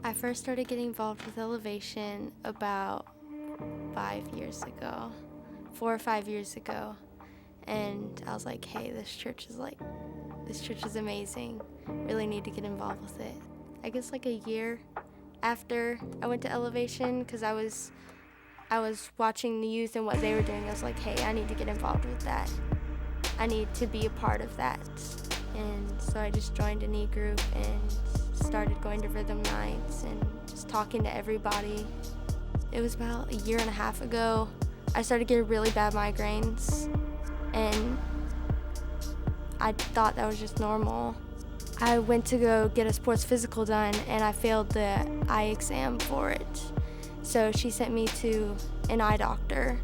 I first started getting involved with Elevation about 4 or 5 years ago. And I was like, hey, this church is amazing. Really need to get involved with it. I guess like a year after I went to Elevation, because I was watching the youth and what they were doing, I was like, hey, I need to get involved with that. I need to be a part of that. And so I just joined an e-group and started going to rhythm nights and just talking to everybody. It was about a year and a half ago. I started getting really bad migraines, and I thought that was just normal. I went to go get a sports physical done, and I failed the eye exam for it. So she sent me to an eye doctor,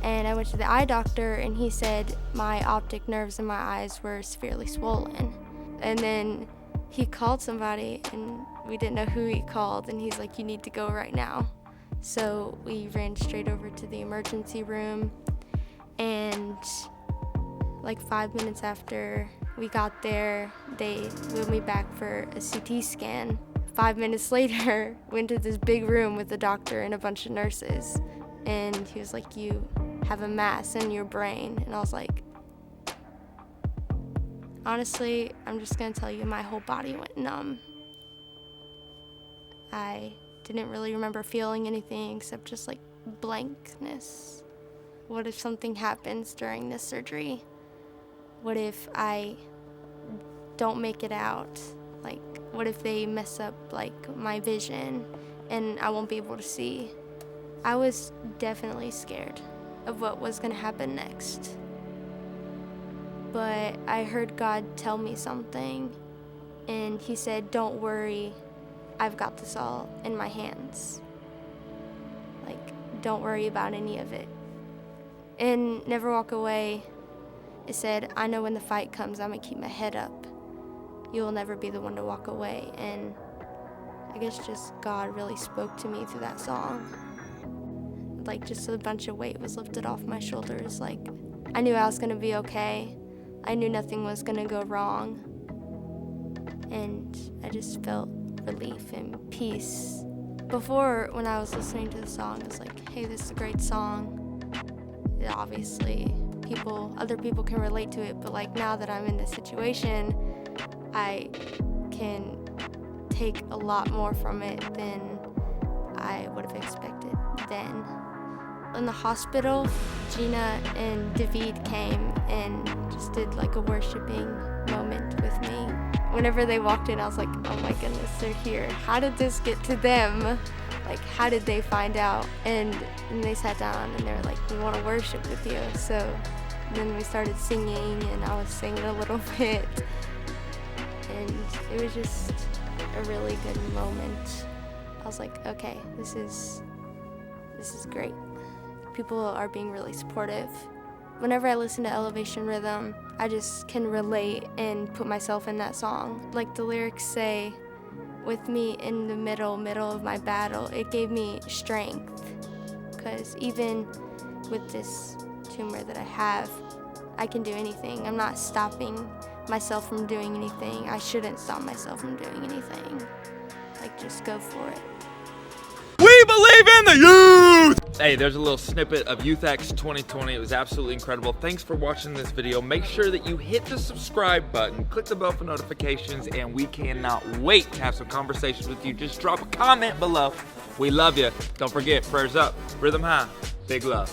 and I went to the eye doctor, and he said my optic nerves in my eyes were severely swollen. And then he called somebody, and we didn't know who he called, and he's like, you need to go right now. So we ran straight over to the emergency room, and like 5 minutes after we got there, they wheeled me back for a CT scan. 5 minutes later, went to this big room with the doctor and a bunch of nurses, and he was like, you have a mass in your brain. And I was like, honestly, I'm just gonna tell you, my whole body went numb. I didn't really remember feeling anything except just like blankness. What if something happens during this surgery? What if I don't make it out? Like, what if they mess up like my vision and I won't be able to see? I was definitely scared of what was gonna happen next. But I heard God tell me something, and he said, don't worry, I've got this all in my hands. Like, don't worry about any of it. And Never Walk Away, it said, I know when the fight comes, I'm gonna keep my head up. You will never be the one to walk away. And I guess just God really spoke to me through that song. Like, just a bunch of weight was lifted off my shoulders. Like, I knew I was gonna be okay. I knew nothing was gonna go wrong. And I just felt relief and peace. Before, when I was listening to the song, I was like, hey, this is a great song. Obviously, other people can relate to it, but like now that I'm in this situation, I can take a lot more from it than I would have expected then. In the hospital, Gina and David came and just did like a worshiping moment with me. Whenever they walked in, I was like, oh my goodness, they're here. How did this get to them? Like, how did they find out? And they sat down and they were like, we want to worship with you. So then we started singing, and I was singing a little bit. And it was just a really good moment. I was like, okay, this is great. People are being really supportive. Whenever I listen to Elevation Rhythm, I just can relate and put myself in that song. Like the lyrics say, with me in the middle of my battle, it gave me strength. Because even with this tumor that I have, I can do anything. I'm not stopping myself from doing anything. I shouldn't stop myself from doing anything. Like, just go for it. We believe in the youth! Hey, there's a little snippet of YouthX 2020. It was absolutely incredible. Thanks for watching this video. Make sure that you hit the subscribe button, click the bell for notifications, and we cannot wait to have some conversations with you. Just drop a comment below. We love you. Don't forget, prayers up, rhythm high, big love.